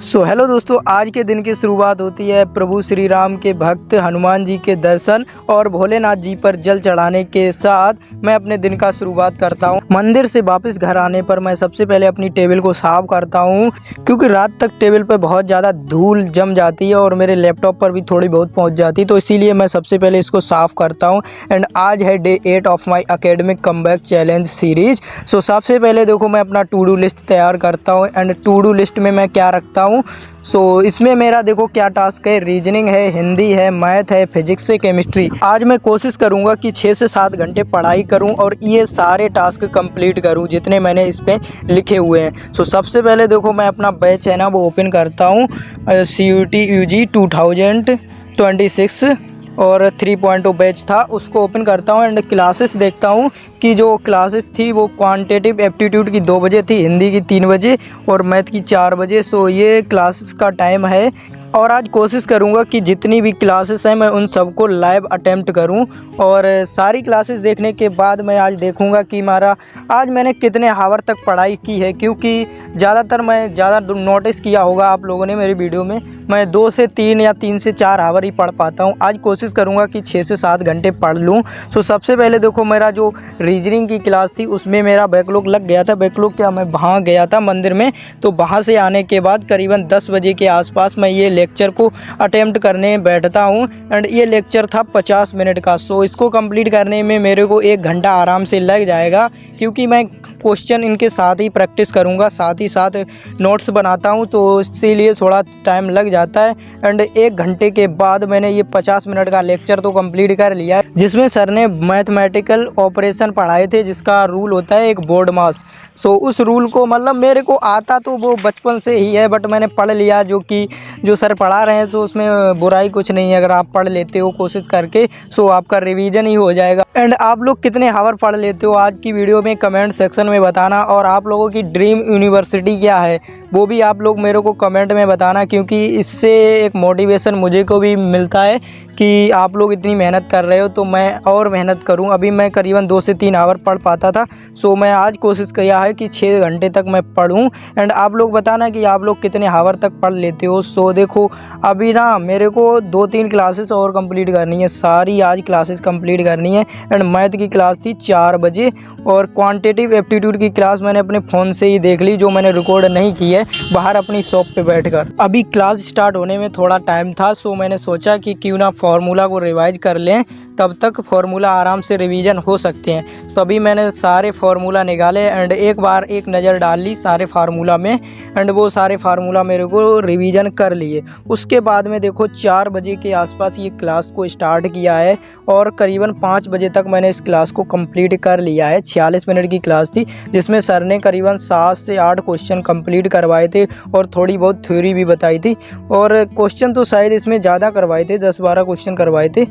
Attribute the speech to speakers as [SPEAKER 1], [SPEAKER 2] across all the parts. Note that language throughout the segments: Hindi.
[SPEAKER 1] हेलो दोस्तों, आज के दिन की शुरुआत होती है प्रभु श्री राम के भक्त हनुमान जी के दर्शन और भोलेनाथ जी पर जल चढ़ाने के साथ मैं अपने दिन का शुरुआत करता हूं। मंदिर से वापस घर आने पर मैं सबसे पहले अपनी टेबल को साफ करता हूं, क्योंकि रात तक टेबल पर बहुत ज़्यादा धूल जम जाती है और मेरे लैपटॉप पर भी थोड़ी बहुत पहुंच जाती है, तो इसीलिए मैं सबसे पहले इसको साफ़ करता हूँ। एंड आज है day 8 of my academic comeback challenge series. सबसे पहले देखो मैं अपना टू डू लिस्ट तैयार करता हूँ। एंड टू डू लिस्ट में मैं क्या रखता हूँ, इसमें मेरा देखो क्या टास्क है। रीजनिंग है, हिंदी है, मैथ है, फिजिक्स है, केमिस्ट्री। आज मैं कोशिश करूंगा कि 6 से 7 घंटे पढ़ाई करूं और ये सारे टास्क कंप्लीट करूं जितने मैंने इस पे लिखे हुए हैं। सबसे पहले देखो मैं अपना बैच है ना वो ओपन करता हूं, CUET UG 2026 और 3.0 बैच था, उसको ओपन करता हूँ। एंड क्लासेस देखता हूँ कि जो क्लासेस थी वो क्वांटिटेटिव एप्टीट्यूड की 2 बजे थी, हिंदी की 3 बजे और मैथ की 4 बजे। ये क्लासेस का टाइम है और आज कोशिश करूँगा कि जितनी भी क्लासेस हैं मैं उन सबको लाइव अटेम्प्ट करूँ। और सारी क्लासेस देखने के बाद मैं आज देखूँगा कि आज मैंने कितने हावर तक पढ़ाई की है, क्योंकि ज़्यादातर मैं नोटिस किया होगा आप लोगों ने मेरी वीडियो में, मैं 2 से 3 या 3 से 4 हावर ही पढ़ पाता हूँ। आज कोशिश करूँगा कि 6 से 7 घंटे पढ़ लूँ। सबसे पहले देखो मेरा जो रीजनिंग की क्लास थी उसमें मेरा बैकलॉग लग गया था। बैकलॉग क्या, मैं वहाँ गया था मंदिर में, तो वहाँ से आने के बाद करीबन 10 बजे के आसपास मैं ये लेक्चर को अटेम्प्ट करने बैठता हूँ। एंड ये लेक्चर था 50 मिनट का। इसको कंप्लीट करने में मेरे को 1 घंटा आराम से लग जाएगा, क्योंकि मैं क्वेश्चन इनके साथ ही प्रैक्टिस करूँगा, साथ ही साथ नोट्स बनाता हूँ, तो इसीलिए थोड़ा टाइम लग जाता है। एंड 1 घंटे के बाद मैंने ये 50 मिनट का लेक्चर तो कंप्लीट कर लिया है, जिसमें सर ने मैथमेटिकल ऑपरेशन पढ़ाए थे, जिसका रूल होता है एक बोर्ड मास। उस रूल को मतलब मेरे को आता तो वो बचपन से ही है, बट मैंने पढ़ लिया, जो सर पढ़ा रहे हैं, तो उसमें बुराई कुछ नहीं है अगर आप पढ़ लेते हो कोशिश करके। आपका रिवीजन ही हो जाएगा। एंड आप लोग कितने हावर पढ़ लेते हो आज की वीडियो में कमेंट सेक्शन में बताना, और आप लोगों की ड्रीम यूनिवर्सिटी क्या है वो भी आप लोग मेरे को कमेंट में बताना, क्योंकि इससे एक मोटिवेशन मुझे को भी मिलता है कि आप लोग इतनी मेहनत कर रहे हो, तो मैं और मेहनत करूं। अभी मैं करीबन 2 से 3 आवर पढ़ पाता था, मैं आज कोशिश किया है कि 6 घंटे तक मैं पढ़ूं। एंड आप लोग बताना कि आप लोग कितने आवर तक पढ़ लेते हो। देखो अभी ना मेरे को 2-3 क्लासेस और कंप्लीट करनी है, सारी आज क्लासेस कंप्लीट करनी है। एंड मैथ की क्लास थी 4 बजे और क्वांटिटेटिव एप्टीट्यूड की क्लास मैंने अपने फ़ोन से ही देख ली, जो मैंने रिकॉर्ड नहीं की है बाहर अपनी शॉप पे बैठकर। अभी क्लास स्टार्ट होने में थोड़ा टाइम था, मैंने सोचा कि क्यों ना फार्मूला को रिवाइज कर लें, तब तक फार्मूला आराम से रिवीजन हो सकते हैं। अभी मैंने सारे फार्मूला निकाले एंड एक बार एक नज़र डाल ली सारे फार्मूला में, एंड वो सारे फार्मूला मेरे को रिवीजन कर लिए। उसके बाद में देखो 4 बजे के आसपास ये क्लास को स्टार्ट किया है और करीबन 5 बजे तक मैंने इस क्लास को कंप्लीट कर लिया है। 46 मिनट की क्लास थी, जिसमें सर ने करीबन 7 से 8 क्वेश्चन कंप्लीट करवाए थे और थोड़ी बहुत थ्योरी भी बताई थी, और क्वेश्चन तो शायद इसमें ज़्यादा करवाए थे, 10-12 क्वेश्चन करवाए थे।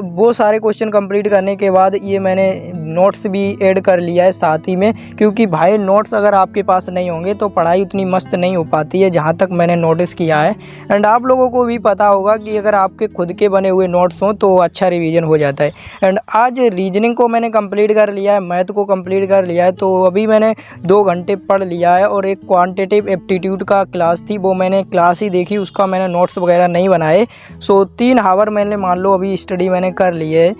[SPEAKER 1] वो सारे क्वेश्चन कंप्लीट करने के बाद ये मैंने नोट्स भी ऐड कर लिया है साथ ही में, क्योंकि भाई नोट्स अगर आपके पास नहीं होंगे तो पढ़ाई उतनी मस्त नहीं हो पाती है, जहाँ तक मैंने नोटिस किया है। एंड आप लोगों को भी पता होगा कि अगर आपके खुद के बने हुए नोट्स हों तो अच्छा रिवीजन हो जाता है। एंड आज रीजनिंग को मैंने कंप्लीट कर लिया है, मैथ को कंप्लीट कर लिया है, तो अभी मैंने 2 घंटे पढ़ लिया है। और एक क्वांटिटेटिव एप्टीट्यूड का क्लास थी, वो मैंने क्लास ही देखी, उसका मैंने नोट्स वगैरह नहीं बनाए। 3 हावर मैंने मान लो अभी स्टडी मैंने कर ली है।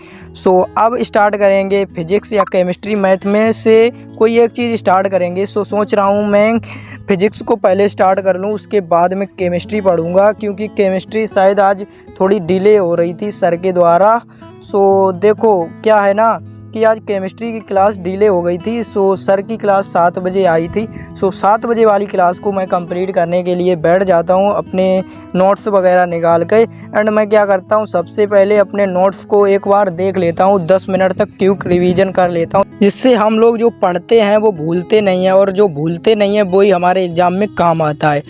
[SPEAKER 1] अब स्टार्ट करेंगे फिजिक्स या केमिस्ट्री, मैथ में से कोई एक चीज़ स्टार्ट करेंगे। सोच रहा हूँ मैं फिजिक्स को पहले स्टार्ट कर लूँ, उसके बाद में केमिस्ट्री पढ़ूँगा, क्योंकि केमिस्ट्री शायद आज थोड़ी डिले हो रही थी सर के द्वारा। देखो क्या है ना कि आज केमिस्ट्री की क्लास डिले हो गई थी, सर की क्लास 7 बजे आई थी। 7 बजे वाली क्लास को मैं कंप्लीट करने के लिए बैठ जाता हूँ अपने नोट्स वगैरह निकाल के। एंड मैं क्या करता हूँ, सबसे पहले अपने नोट्स को एक बार देख लेता हूँ, 10 मिनट तक क्विक रिवीजन कर लेता हूँ, जिससे हम लोग जो पढ़ते हैं वो भूलते नहीं हैं, और जो भूलते नहीं हैं वही हमारे एग्ज़ाम में काम आता है।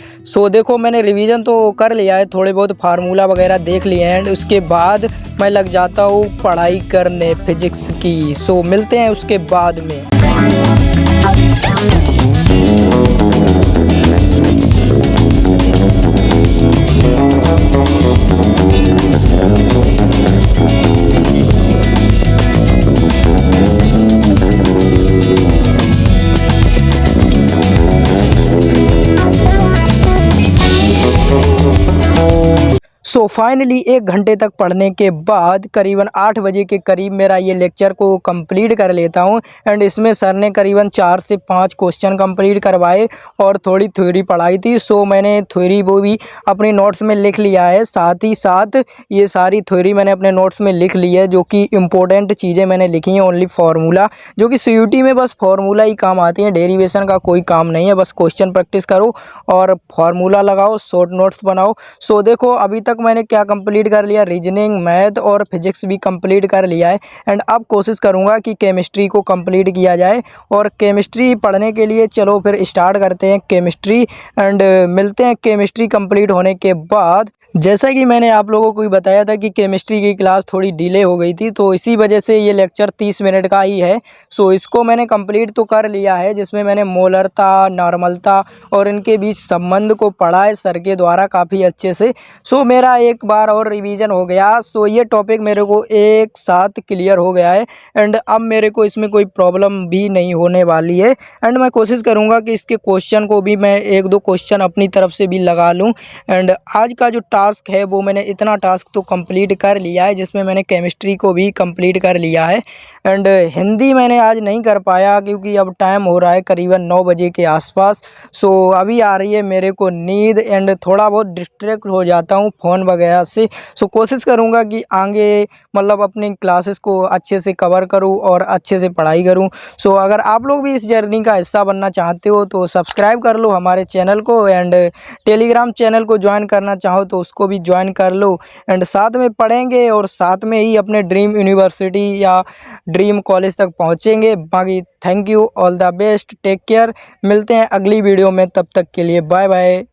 [SPEAKER 1] देखो मैंने रिवीजन तो कर लिया है, थोड़े बहुत फार्मूला वगैरह देख लिए हैं, एंड उसके बाद मैं लग जाता हूँ पढ़ाई करने फिजिक्स की। मिलते हैं उसके बाद में। सो फाइनली 1 घंटे तक पढ़ने के बाद करीबन 8 बजे के करीब मेरा ये लेक्चर को कंप्लीट कर लेता हूँ। एंड इसमें सर ने करीबन 4 से 5 क्वेश्चन कंप्लीट करवाए और थोड़ी थ्योरी पढ़ाई थी। सो मैंने थ्योरी वो भी अपनी नोट्स में लिख लिया है। साथ ही साथ ये सारी थ्योरी मैंने अपने नोट्स में लिख ली है, जो कि इम्पोर्टेंट चीज़ें मैंने लिखी हैं। ओनली फार्मूला, जो कि सीयूटी में बस फार्मूला ही काम आती हैं, डेरिवेशन का कोई काम नहीं है। बस क्वेश्चन प्रैक्टिस करो और फार्मूला लगाओ, शॉर्ट नोट्स बनाओ। सो देखो अभी तक मैंने क्या कंप्लीट कर लिया, रीजनिंग, मैथ और फिजिक्स भी कंप्लीट कर लिया है। एंड अब कोशिश करूँगा कि केमिस्ट्री को कंप्लीट किया जाए। और केमिस्ट्री पढ़ने के लिए चलो फिर स्टार्ट करते हैं केमिस्ट्री। एंड मिलते हैं केमिस्ट्री कंप्लीट होने के बाद। जैसा कि मैंने आप लोगों को भी बताया था कि केमिस्ट्री की क्लास थोड़ी डिले हो गई थी, तो इसी वजह से ये लेक्चर 30 मिनट का ही है। सो इसको मैंने कंप्लीट तो कर लिया है, जिसमें मैंने मोलरता, नॉर्मलता और इनके बीच संबंध को पढ़ा है सर के द्वारा काफ़ी अच्छे से। सो मेरा एक बार और रिवीजन हो गया। सो ये टॉपिक मेरे को एक साथ क्लियर हो गया है। एंड अब मेरे को इसमें कोई प्रॉब्लम भी नहीं होने वाली है। एंड मैं कोशिश करूँगा कि इसके क्वेश्चन को भी मैं 1-2 क्वेश्चन अपनी तरफ से भी लगा लूँ। एंड आज का जो टास्क है वो मैंने इतना टास्क तो कंप्लीट कर लिया है, जिसमें मैंने केमिस्ट्री को भी कंप्लीट कर लिया है। एंड हिंदी मैंने आज नहीं कर पाया क्योंकि अब टाइम हो रहा है करीबन 9 बजे के आसपास। सो अभी आ रही है मेरे को नींद एंड थोड़ा बहुत डिस्ट्रैक्ट हो जाता हूँ फ़ोन वगैरह से। सो कोशिश करूँगा कि आगे मतलब अपनी क्लासेस को अच्छे से कवर करूँ और अच्छे से पढ़ाई करूँ। सो अगर आप लोग भी इस जर्नी का हिस्सा बनना चाहते हो तो सब्सक्राइब कर लो हमारे चैनल को। एंड टेलीग्राम चैनल को ज्वाइन करना चाहो तो उसको भी ज्वाइन कर लो। एंड साथ में पढ़ेंगे और साथ में ही अपने ड्रीम यूनिवर्सिटी या ड्रीम कॉलेज तक पहुंचेंगे। बाकी thank you, all the best, take care. मिलते हैं अगली वीडियो में, तब तक के लिए बाय बाय।